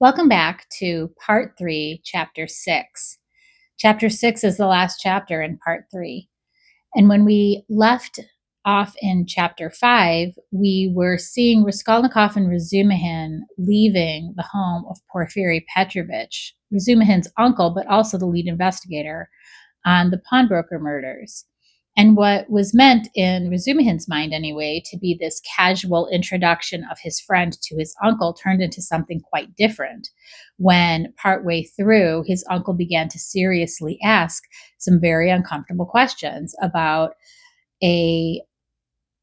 Welcome back to Part 3, Chapter 6. Chapter 6 is the last chapter in Part 3. And when we left off in Chapter 5, we were seeing Raskolnikov and Razumihin leaving the home of Porfiry Petrovich, Razumihin's uncle, but also the lead investigator on the pawnbroker murders. And what was meant in Razumihin's mind, anyway, to be this casual introduction of his friend to his uncle turned into something quite different when, partway through, his uncle began to seriously ask some very uncomfortable questions about a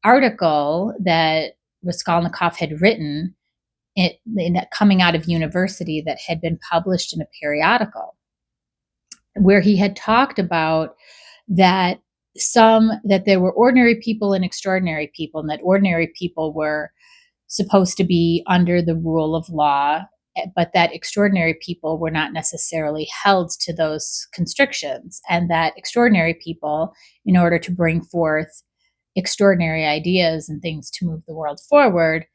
article that Raskolnikov had written coming out of university that had been published in a periodical, where he had talked about that there were ordinary people and extraordinary people, and that ordinary people were supposed to be under the rule of law, but that extraordinary people were not necessarily held to those constrictions, and that extraordinary people, in order to bring forth extraordinary ideas and things to move the world forward,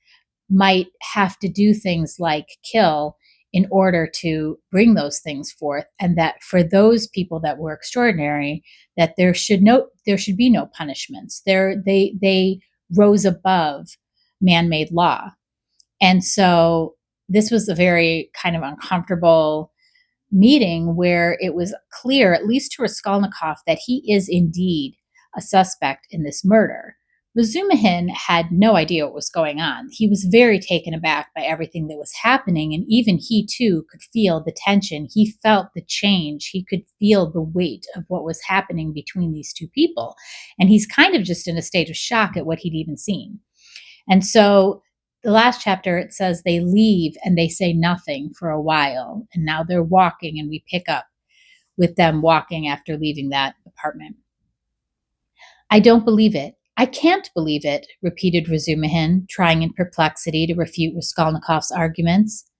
might have to do things like kill in order to bring those things forth, and that for those people that were extraordinary, that there should be no punishments. They rose above man-made law. And so this was a very kind of uncomfortable meeting where it was clear, at least to Raskolnikov, that he is indeed a suspect in this murder. Razumihin had no idea what was going on. He was very taken aback by everything that was happening, and even he too could feel the tension. He felt the change. He could feel the weight of what was happening between these two people. And he's kind of just in a state of shock at what he'd even seen. And so the last chapter, it says they leave and they say nothing for a while. And now they're walking, and we pick up with them walking after leaving that apartment. "I don't believe it. I can't believe it," repeated Razumihin, trying in perplexity to refute Raskolnikov's arguments.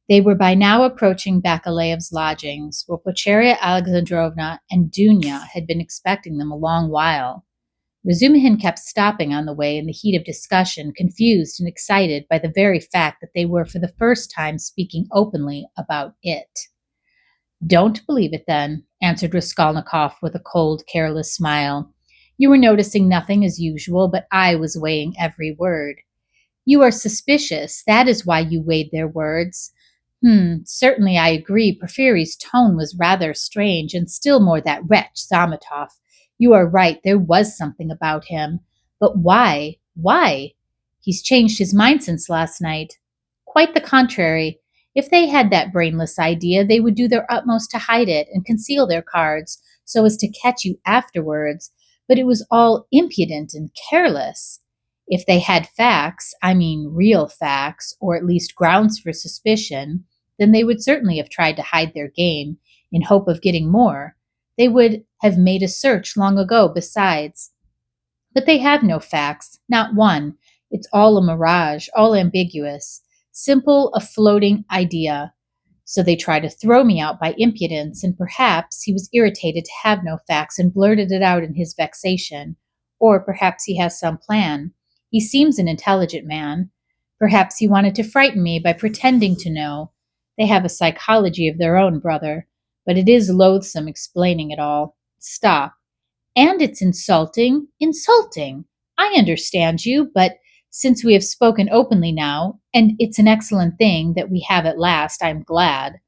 They were by now approaching Bakalayev's lodgings, where Pulcheria Alexandrovna and Dounia had been expecting them a long while. Razumihin kept stopping on the way in the heat of discussion, confused and excited by the very fact that they were for the first time speaking openly about it. "Don't believe it, then," answered Raskolnikov with a cold, careless smile. "You were noticing nothing as usual, but I was weighing every word. You are suspicious. That is why you weighed their words. Certainly I agree. Porfiry's tone was rather strange, and still more that wretch, Zametov. You are right, there was something about him. But why? Why? He's changed his mind since last night. Quite the contrary. If they had that brainless idea, they would do their utmost to hide it and conceal their cards, so as to catch you afterwards. But it was all impudent and careless. If they had facts, I mean real facts, or at least grounds for suspicion, then they would certainly have tried to hide their game in hope of getting more. They would have made a search long ago besides. But they have no facts, not one. It's all a mirage, all ambiguous, simple, a floating idea. So they try to throw me out by impudence, and perhaps he was irritated to have no facts and blurted it out in his vexation. Or perhaps he has some plan. He seems an intelligent man. Perhaps he wanted to frighten me by pretending to know. They have a psychology of their own, brother, but it is loathsome explaining it all. Stop. And it's insulting. Insulting. I understand you, but since we have spoken openly now, and it's an excellent thing that we have at last, I'm glad.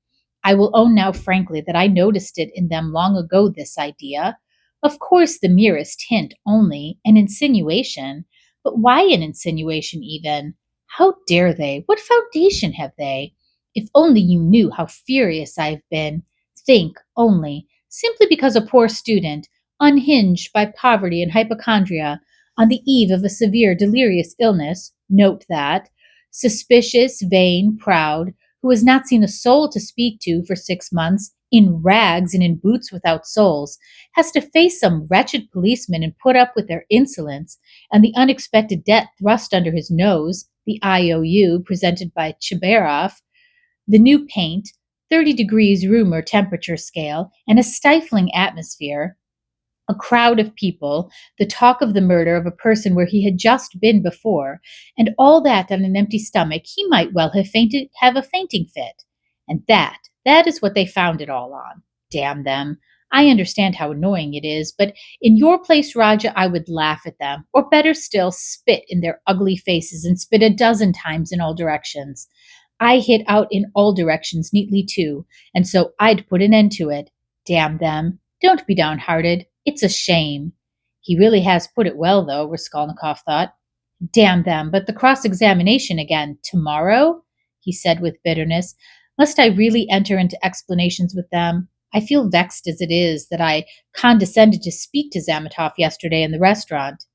I will own now frankly that I noticed it in them long ago, this idea. Of course, the merest hint only, an insinuation. But why an insinuation even? How dare they? What foundation have they? If only you knew how furious I've been. Think only, simply because a poor student, unhinged by poverty and hypochondria, on the eve of a severe delirious illness, note that, suspicious, vain, proud, who has not seen a soul to speak to for 6 months, in rags and in boots without soles, has to face some wretched policeman and put up with their insolence, and the unexpected debt thrust under his nose, the IOU presented by Chibarov, the new paint, 30 degrees room or temperature scale, and a stifling atmosphere, a crowd of people, the talk of the murder of a person where he had just been before, and all that on an empty stomach, he might well have a fainting fit. And that is what they found it all on. Damn them. I understand how annoying it is, but in your place, Rodya, I would laugh at them, or better still, spit in their ugly faces and spit a dozen times in all directions. I hit out in all directions neatly too, and so I'd put an end to it. Damn them. Don't be downhearted. It's a shame. He really has put it well, though, Raskolnikov thought. Damn them, but the cross-examination again, tomorrow? He said with bitterness. Must I really enter into explanations with them? I feel vexed as it is that I condescended to speak to Zametov yesterday in the restaurant.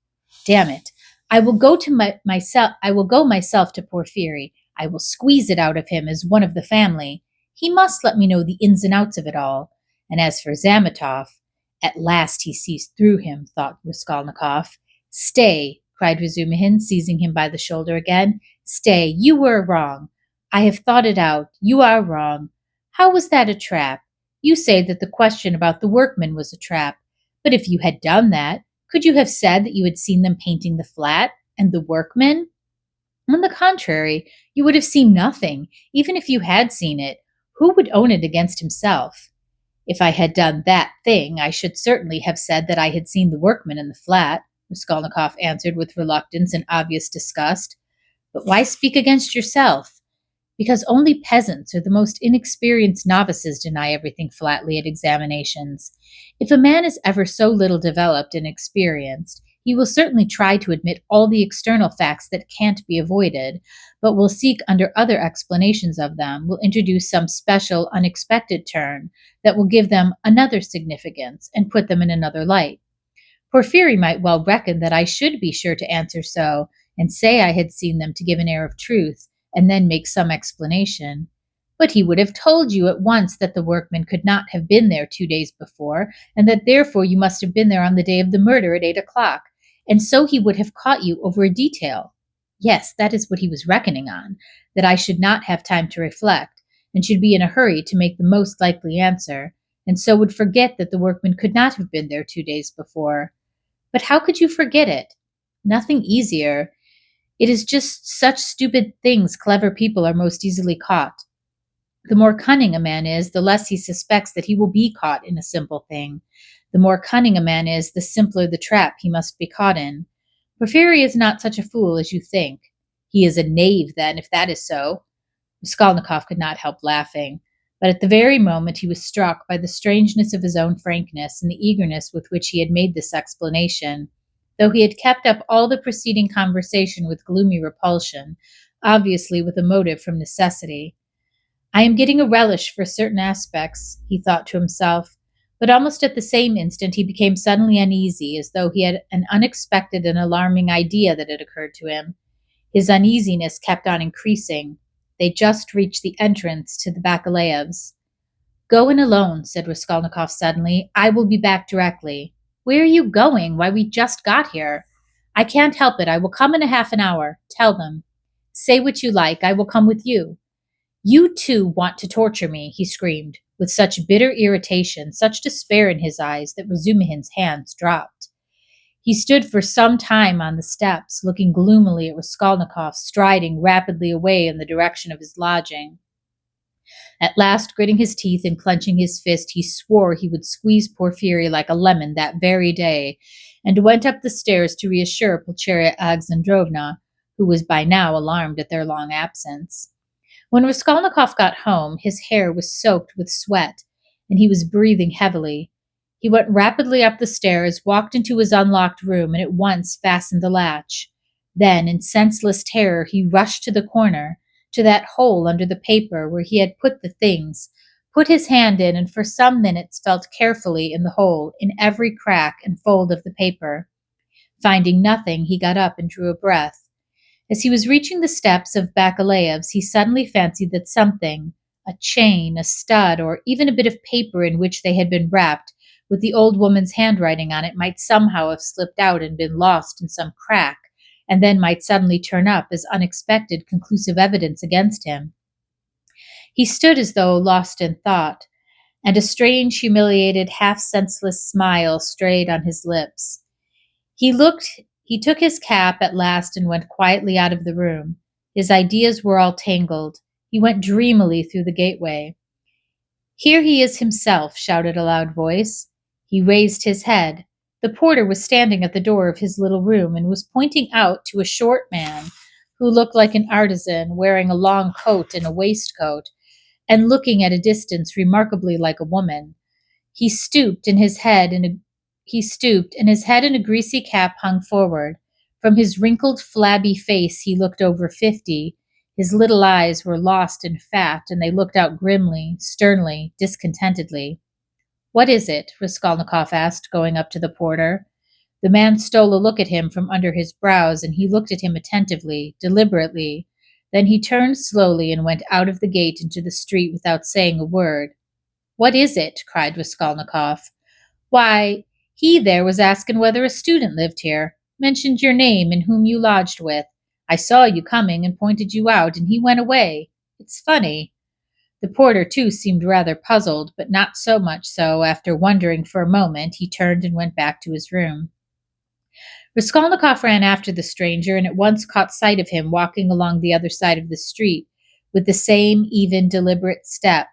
Damn it. I will go to myself. I will go myself to Porfiry. I will squeeze it out of him as one of the family. He must let me know the ins and outs of it all. And as for Zametov, at last he sees through him, thought Raskolnikov. Stay, cried Razumihin, seizing him by the shoulder again. Stay, you were wrong. I have thought it out. You are wrong. How was that a trap? You say that the question about the workmen was a trap. But if you had done that, could you have said that you had seen them painting the flat and the workmen? On the contrary, you would have seen nothing, even if you had seen it. Who would own it against himself? If I had done that thing, I should certainly have said that I had seen the workmen in the flat, Raskolnikov answered with reluctance and obvious disgust. But why speak against yourself? Because only peasants or the most inexperienced novices deny everything flatly at examinations. If a man is ever so little developed and experienced, he will certainly try to admit all the external facts that can't be avoided, but will seek under other explanations of them, will introduce some special, unexpected turn that will give them another significance and put them in another light. Porfiry might well reckon that I should be sure to answer so, and say I had seen them to give an air of truth, and then make some explanation. But he would have told you at once that the workmen could not have been there 2 days before, and that therefore you must have been there on the day of the murder at 8 o'clock, and so he would have caught you over a detail. Yes, that is what he was reckoning on, that I should not have time to reflect, and should be in a hurry to make the most likely answer, and so would forget that the workmen could not have been there 2 days before. But how could you forget it? Nothing easier. It is just such stupid things clever people are most easily caught. The more cunning a man is, the less he suspects that he will be caught in a simple thing. The more cunning a man is, the simpler the trap he must be caught in. Porfiry is not such a fool as you think. He is a knave, then, if that is so. Raskolnikov could not help laughing, but at the very moment he was struck by the strangeness of his own frankness and the eagerness with which he had made this explanation, though he had kept up all the preceding conversation with gloomy repulsion, obviously with a motive from necessity. I am getting a relish for certain aspects, he thought to himself, but almost at the same instant he became suddenly uneasy, as though he had an unexpected and alarming idea that had occurred to him. His uneasiness kept on increasing. They just reached the entrance to the Bakalayevs. Go in alone, said Raskolnikov suddenly. I will be back directly. Where are you going? Why, we just got here. I can't help it. I will come in a half an hour. Tell them. Say what you like. I will come with you. You too want to torture me, he screamed, with such bitter irritation, such despair in his eyes that Razumihin's hands dropped. He stood for some time on the steps, looking gloomily at Raskolnikov striding rapidly away in the direction of his lodging. At last, gritting his teeth and clenching his fist, he swore he would squeeze Porfiry like a lemon that very day, and went up the stairs to reassure Pulcheria Alexandrovna, who was by now alarmed at their long absence. When Raskolnikov got home, his hair was soaked with sweat, and he was breathing heavily. He went rapidly up the stairs, walked into his unlocked room, and at once fastened the latch. Then, in senseless terror, he rushed to the corner, to that hole under the paper where he had put the things, put his hand in, and for some minutes felt carefully in the hole, in every crack and fold of the paper. Finding nothing, he got up and drew a breath. As he was reaching the steps of Bakalayev's, he suddenly fancied that something, a chain, a stud, or even a bit of paper in which they had been wrapped, with the old woman's handwriting on it, might somehow have slipped out and been lost in some crack, and then might suddenly turn up as unexpected conclusive evidence against him. He stood as though lost in thought, and a strange, humiliated, half-senseless smile strayed on his lips. He took his cap at last and went quietly out of the room. His ideas were all tangled. He went dreamily through the gateway. "Here he is himself," shouted a loud voice. He raised his head. The porter was standing at the door of his little room and was pointing out to a short man who looked like an artisan, wearing a long coat and a waistcoat, and looking at a distance remarkably like a woman. He stooped, and his head in a greasy cap hung forward. From his wrinkled, flabby face he looked over 50. His little eyes were lost in fat, and they looked out grimly, sternly, discontentedly. "What is it?" Raskolnikov asked, going up to the porter. The man stole a look at him from under his brows, and he looked at him attentively, deliberately. Then he turned slowly and went out of the gate into the street without saying a word. "What is it?" cried Raskolnikov. "Why, he there was asking whether a student lived here. Mentioned your name and whom you lodged with. I saw you coming and pointed you out, and he went away. It's funny." The porter, too, seemed rather puzzled, but not so much so. After wondering for a moment, he turned and went back to his room. Raskolnikov ran after the stranger and at once caught sight of him walking along the other side of the street with the same even, deliberate step,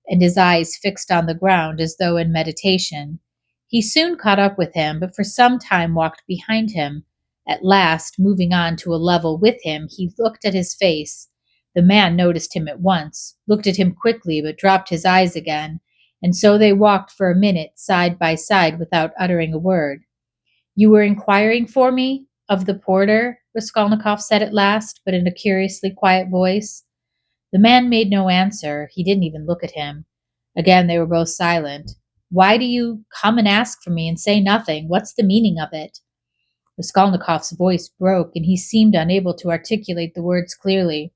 and his eyes fixed on the ground as though in meditation. He soon caught up with him, but for some time walked behind him. At last, moving on to a level with him, he looked at his face. The man noticed him at once, looked at him quickly, but dropped his eyes again, and so they walked for a minute side by side without uttering a word. "You were inquiring for me? Of the porter?" Raskolnikov said at last, but in a curiously quiet voice. The man made no answer. He didn't even look at him. Again they were both silent. "Why do you come and ask for me and say nothing? What's the meaning of it?" Raskolnikov's voice broke, and he seemed unable to articulate the words clearly.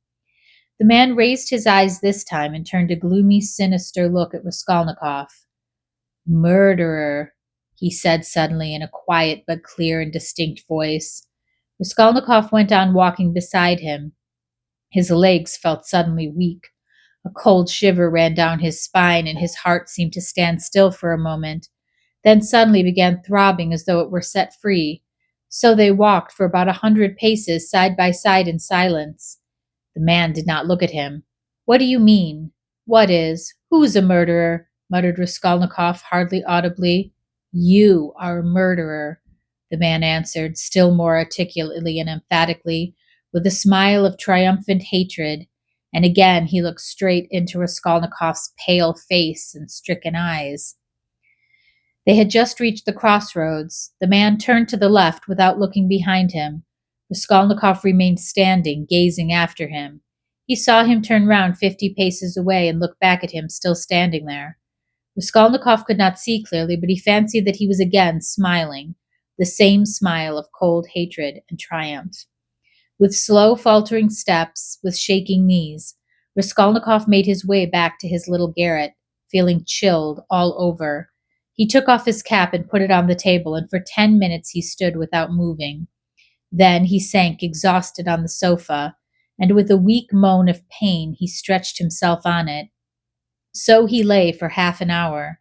The man raised his eyes this time and turned a gloomy, sinister look at Raskolnikov. "Murderer," he said suddenly in a quiet but clear and distinct voice. Raskolnikov went on walking beside him. His legs felt suddenly weak. A cold shiver ran down his spine, and his heart seemed to stand still for a moment, then suddenly began throbbing as though it were set free. So they walked for about 100 paces side by side in silence. The man did not look at him. "What do you mean? What is? Who's a murderer?" muttered Raskolnikov, hardly audibly. "You are a murderer," the man answered, still more articulately and emphatically, with a smile of triumphant hatred, and again he looked straight into Raskolnikov's pale face and stricken eyes. They had just reached the crossroads. The man turned to the left without looking behind him. Raskolnikov remained standing, gazing after him. He saw him turn round 50 paces away and look back at him, still standing there. Raskolnikov could not see clearly, but he fancied that he was again smiling, the same smile of cold hatred and triumph. With slow, faltering steps, with shaking knees, Raskolnikov made his way back to his little garret, feeling chilled all over. He took off his cap and put it on the table, and for 10 minutes he stood without moving. Then he sank exhausted on the sofa, and with a weak moan of pain he stretched himself on it. So he lay for half an hour.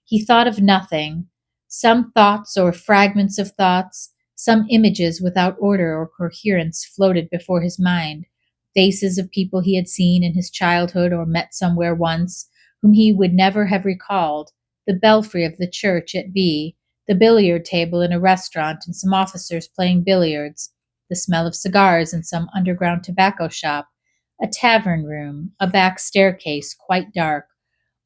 He thought of nothing. Some thoughts or fragments of thoughts, some images without order or coherence floated before his mind, faces of people he had seen in his childhood or met somewhere once, whom he would never have recalled, the belfry of the church at B, the billiard table in a restaurant and some officers playing billiards, the smell of cigars in some underground tobacco shop, a tavern room, a back staircase quite dark,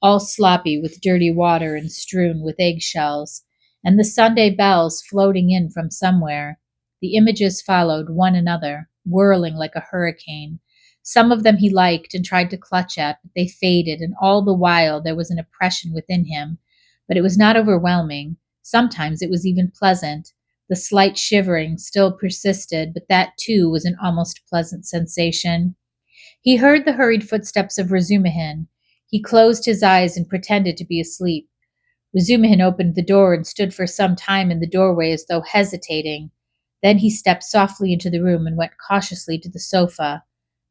all sloppy with dirty water and strewn with eggshells, and the Sunday bells floating in from somewhere. The images followed one another, whirling like a hurricane. Some of them he liked and tried to clutch at, but they faded, and all the while there was an oppression within him. But it was not overwhelming. Sometimes it was even pleasant. The slight shivering still persisted, but that too was an almost pleasant sensation. He heard the hurried footsteps of Razumihin. He closed his eyes and pretended to be asleep. Razumihin opened the door and stood for some time in the doorway as though hesitating. Then he stepped softly into the room and went cautiously to the sofa.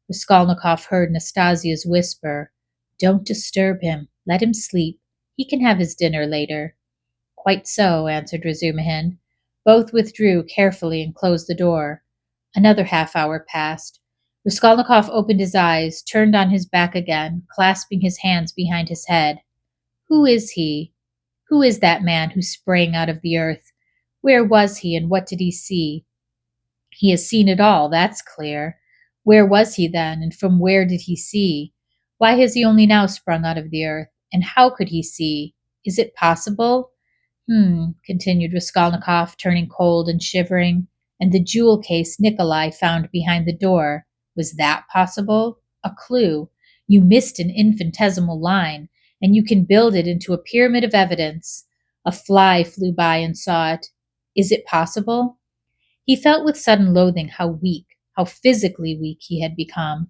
Raskolnikov heard Nastasia's whisper, "Don't disturb him. Let him sleep. He can have his dinner later." "Quite so," answered Razumihin. Both withdrew carefully and closed the door. Another half hour passed. Raskolnikov opened his eyes, turned on his back again, clasping his hands behind his head. Who is he? Who is that man who sprang out of the earth? Where was he, and what did he see? He has seen it all, that's clear. Where was he then, and from where did he see? Why has he only now sprung out of the earth? And how could he see? Is it possible? Continued Raskolnikov, turning cold and shivering. And the jewel case Nikolai found behind the door. Was that possible? A clue. You missed an infinitesimal line, and you can build it into a pyramid of evidence. A fly flew by and saw it. Is it possible? He felt with sudden loathing how weak, how physically weak he had become.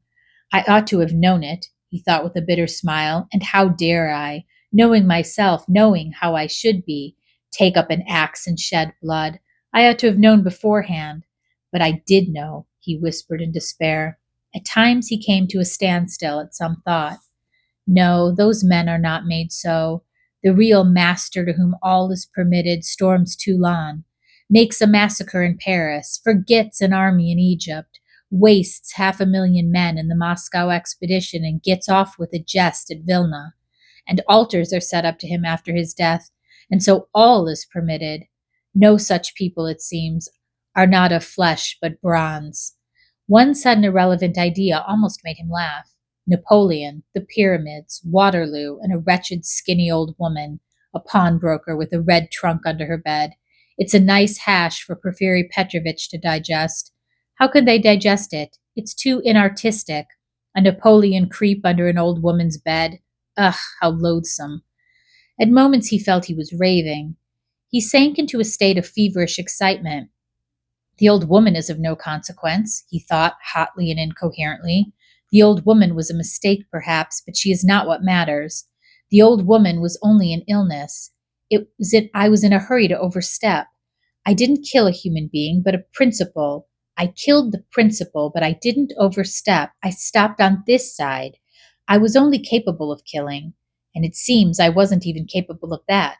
I ought to have known it, he thought with a bitter smile, and how dare I, knowing myself, knowing how I should be, take up an axe and shed blood. I ought to have known beforehand. But I did know, he whispered in despair. At times he came to a standstill at some thought. No, those men are not made so. The real master to whom all is permitted storms Toulon, makes a massacre in Paris, forgets an army in Egypt, wastes 500,000 men in the Moscow expedition, and gets off with a jest at Vilna. And altars are set up to him after his death, and so all is permitted. No such people, it seems, are not of flesh but bronze. One sudden irrelevant idea almost made him laugh. Napoleon, the pyramids, Waterloo, and a wretched skinny old woman, a pawnbroker with a red trunk under her bed. It's a nice hash for Porfiry Petrovich to digest. How could they digest it? It's too inartistic. A Napoleon creep under an old woman's bed. Ugh, how loathsome. At moments he felt he was raving. He sank into a state of feverish excitement. The old woman is of no consequence, he thought hotly and incoherently. The old woman was a mistake, perhaps, but she is not what matters. The old woman was only an illness. I was in a hurry to overstep. I didn't kill a human being, but a principle. I killed the principle, but I didn't overstep. I stopped on this side. I was only capable of killing, and it seems I wasn't even capable of that.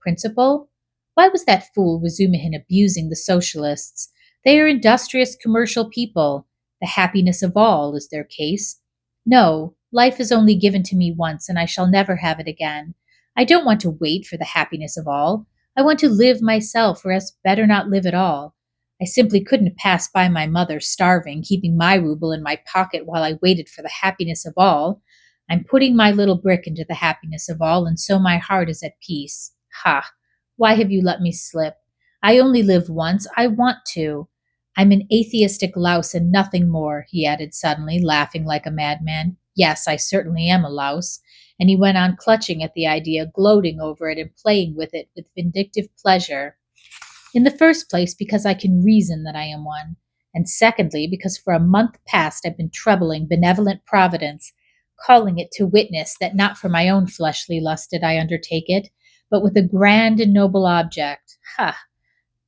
Principle? Why was that fool Razumihin abusing the socialists? They are industrious commercial people. The happiness of all is their case. No, life is only given to me once, and I shall never have it again. I don't want to wait for the happiness of all. I want to live myself, or else better not live at all. I simply couldn't pass by my mother starving, keeping my rouble in my pocket while I waited for the happiness of all. I'm putting my little brick into the happiness of all, and so my heart is at peace. Ha! Why have you let me slip? I only live once. I want to. I'm an atheistic louse and nothing more, he added suddenly, laughing like a madman. Yes, I certainly am a louse. And he went on clutching at the idea, gloating over it, and playing with it with vindictive pleasure. In the first place, because I can reason that I am one, and secondly, because for a month past I've been troubling benevolent Providence, calling it to witness that not for my own fleshly lust did I undertake it, but with a grand and noble object. Ha!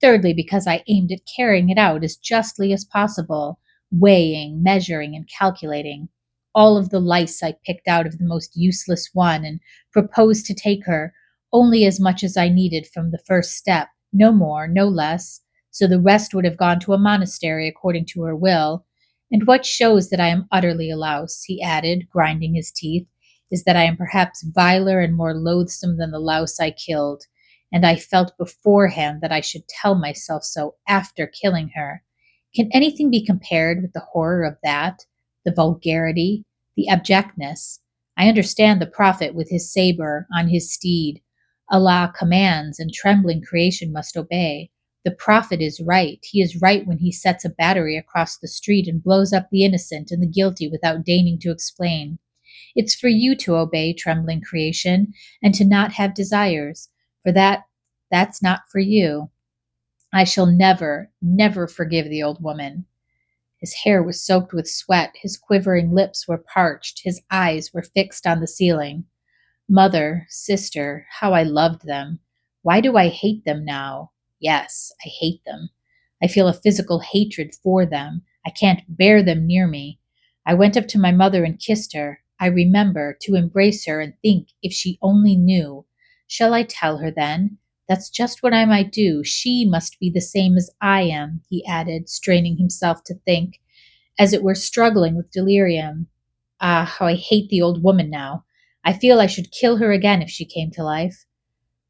Thirdly, because I aimed at carrying it out as justly as possible, weighing, measuring, and calculating. All of the lice I picked out of the most useless one, and proposed to take her only as much as I needed from the first step, no more, no less, so the rest would have gone to a monastery according to her will. And what shows that I am utterly a louse, he added, grinding his teeth, is that I am perhaps viler and more loathsome than the louse I killed, and I felt beforehand that I should tell myself so after killing her. Can anything be compared with the horror of that, the vulgarity, the abjectness? I understand the prophet with his saber on his steed. Allah commands, and trembling creation must obey. The prophet is right. He is right when he sets a battery across the street and blows up the innocent and the guilty without deigning to explain. It's for you to obey, trembling creation, and to not have desires, for that's not for you. I shall never, never forgive the old woman. His hair was soaked with sweat, his quivering lips were parched, his eyes were fixed on the ceiling. Mother, sister, how I loved them. Why do I hate them now? Yes, I hate them. I feel a physical hatred for them. I can't bear them near me. I went up to my mother and kissed her. I remember to embrace her and think if she only knew. Shall I tell her then? That's just what I might do. She must be the same as I am, he added, straining himself to think. as it were struggling with delirium. Ah, how I hate the old woman now. I feel I should kill her again if she came to life.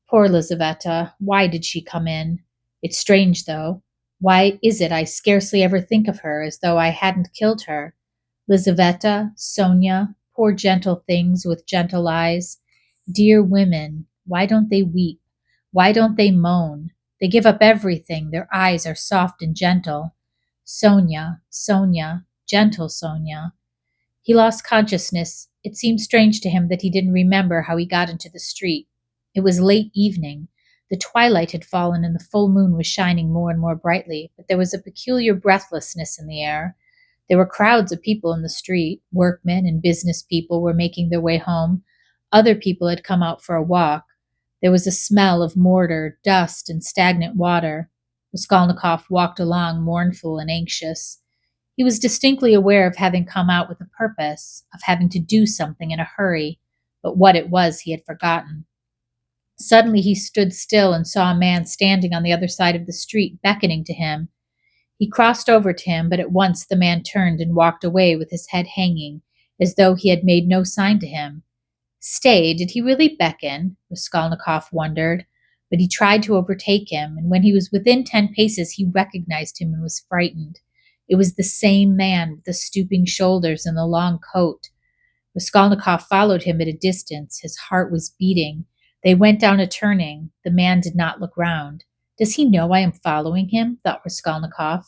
Poor Lizaveta, why did she come in? It's strange, though. Why is it I scarcely ever think of her as though I hadn't killed her? Lizaveta, Sonia, poor gentle things with gentle eyes. Dear women, why don't they weep? Why don't they moan? They give up everything. Their eyes are soft and gentle. Sonia, Sonia, gentle Sonia. He lost consciousness. It seemed strange to him that he didn't remember how he got into the street. It was late evening. The twilight had fallen and the full moon was shining more and more brightly, but there was a peculiar breathlessness in the air. There were crowds of people in the street. Workmen and business people were making their way home. Other people had come out for a walk. There was a smell of mortar, dust, and stagnant water. Raskolnikov walked along, mournful and anxious. He was distinctly aware of having come out with a purpose, of having to do something in a hurry, but what it was he had forgotten. Suddenly he stood still and saw a man standing on the other side of the street, beckoning to him. He crossed over to him, but at once the man turned and walked away with his head hanging, as though he had made no sign to him. Stay, did he really beckon? Raskolnikov wondered, but he tried to overtake him, and when he was within 10 paces he recognized him and was frightened. It was the same man with the stooping shoulders and the long coat. Raskolnikov followed him at a distance. His heart was beating. They went down a turning. The man did not look round. Does he know I am following him? Thought Raskolnikov.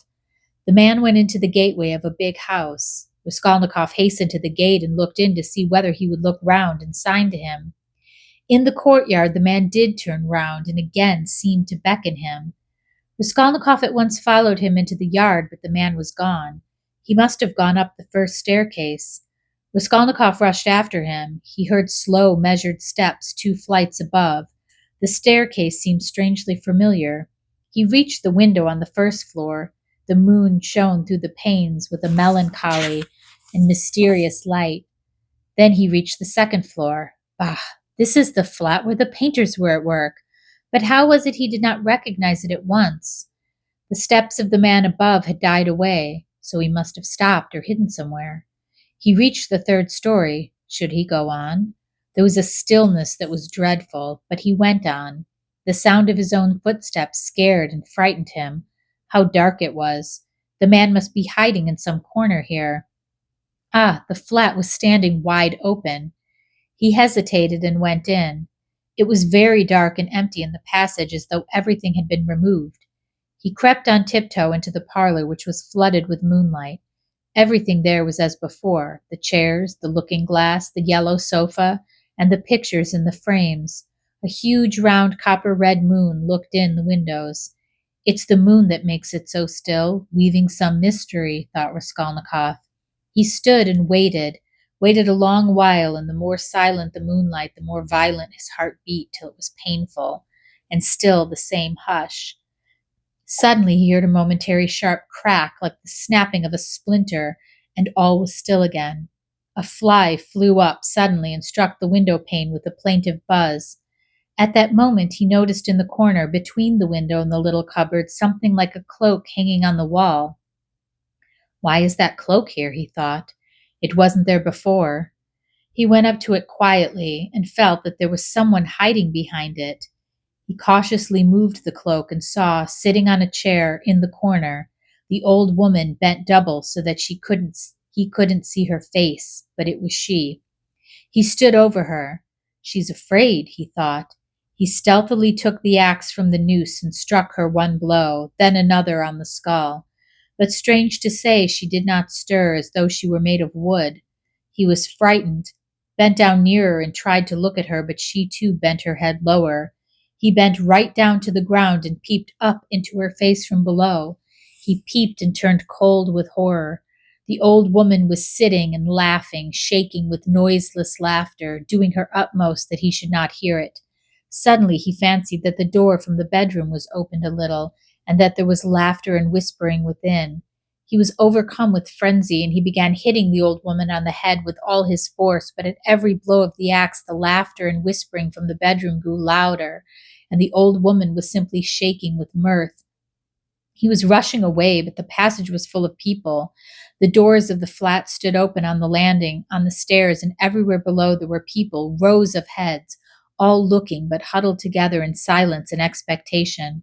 The man went into the gateway of a big house. Raskolnikov hastened to the gate and looked in to see whether he would look round and sign to him. In the courtyard the man did turn round and again seemed to beckon him. Raskolnikov at once followed him into the yard, but the man was gone. He must have gone up the first staircase. Raskolnikov rushed after him. He heard slow, measured steps 2 flights above. The staircase seemed strangely familiar. He reached the window on the first floor. The moon shone through the panes with a melancholy and mysterious light. Then he reached the second floor. Bah, this is the flat where the painters were at work. But how was it he did not recognize it at once? The steps of the man above had died away, so he must have stopped or hidden somewhere. He reached the third story. Should he go on? There was a stillness that was dreadful, but he went on. The sound of his own footsteps scared and frightened him. How dark it was. The man must be hiding in some corner here. Ah, the flat was standing wide open. He hesitated and went in. It was very dark and empty in the passage, as though everything had been removed. He crept on tiptoe into the parlor, which was flooded with moonlight. Everything there was as before, the chairs, the looking-glass, the yellow sofa, and the pictures in the frames. A huge round copper-red moon looked in the windows. It's the moon that makes it so still, weaving some mystery, thought Raskolnikov. He stood and waited a long while, and the more silent the moonlight, the more violent his heart beat, till it was painful, and still the same hush. Suddenly he heard a momentary sharp crack, like the snapping of a splinter, and all was still again. A fly flew up suddenly and struck the window pane with a plaintive buzz. At that moment he noticed in the corner, between the window and the little cupboard, something like a cloak hanging on the wall. Why is that cloak here? He thought. It wasn't there before. He went up to it quietly and felt that there was someone hiding behind it. He cautiously moved the cloak and saw, sitting on a chair in the corner, the old woman bent double so that he couldn't see her face, but it was she. He stood over her. She's afraid, he thought. He stealthily took the axe from the noose and struck her one blow, then another on the skull. But strange to say, she did not stir, as though she were made of wood. He was frightened, bent down nearer and tried to look at her, but she too bent her head lower. He bent right down to the ground and peeped up into her face from below. He peeped and turned cold with horror. The old woman was sitting and laughing, shaking with noiseless laughter, doing her utmost that he should not hear it. Suddenly he fancied that the door from the bedroom was opened a little, and that there was laughter and whispering within. He was overcome with frenzy, and he began hitting the old woman on the head with all his force, but at every blow of the axe the laughter and whispering from the bedroom grew louder, and the old woman was simply shaking with mirth. He was rushing away, but the passage was full of people. The doors of the flat stood open on the landing, on the stairs, and everywhere below there were people, rows of heads, all looking but huddled together in silence and expectation.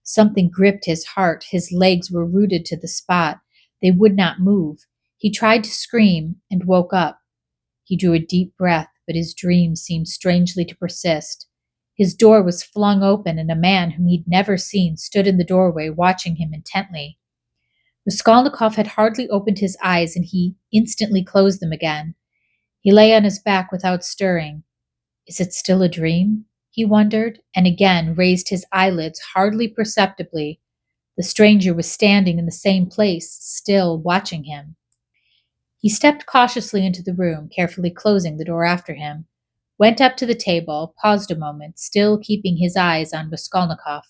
Something gripped his heart. His legs were rooted to the spot. They would not move. He tried to scream and woke up. He drew a deep breath, but his dream seemed strangely to persist. His door was flung open, and a man whom he'd never seen stood in the doorway, watching him intently. Raskolnikov had hardly opened his eyes, and he instantly closed them again. He lay on his back without stirring. Is it still a dream? He wondered, and again raised his eyelids hardly perceptibly. The stranger was standing in the same place, still watching him. He stepped cautiously into the room, carefully closing the door after him, went up to the table, paused a moment, still keeping his eyes on Raskolnikov,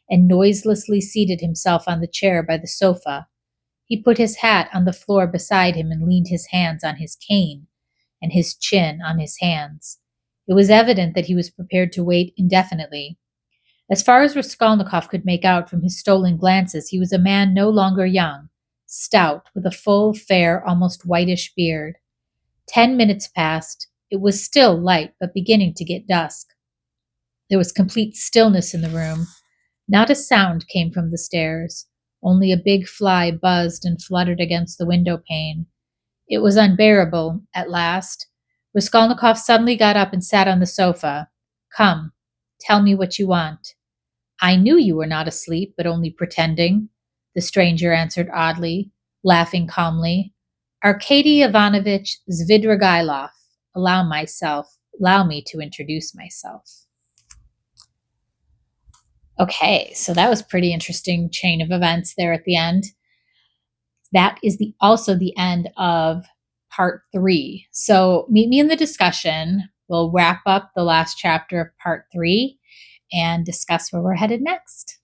and noiselessly seated himself on the chair by the sofa. He put his hat on the floor beside him and leaned his hands on his cane and his chin on his hands. It was evident that he was prepared to wait indefinitely. As far as Raskolnikov could make out from his stolen glances, he was a man no longer young, stout, with a full, fair, almost whitish beard. 10 minutes passed. It was still light, but beginning to get dusk. There was complete stillness in the room. Not a sound came from the stairs. Only a big fly buzzed and fluttered against the window pane. It was unbearable, at last. Raskolnikov suddenly got up and sat on the sofa. Come, tell me what you want. I knew you were not asleep, but only pretending, the stranger answered oddly, laughing calmly. Arkady Ivanovich Svidrigailov. Allow me to introduce myself. Okay, so that was pretty interesting chain of events there at the end. That is also the end of part 3. So meet me in the discussion. We'll wrap up the last chapter of part 3 and discuss where we're headed next.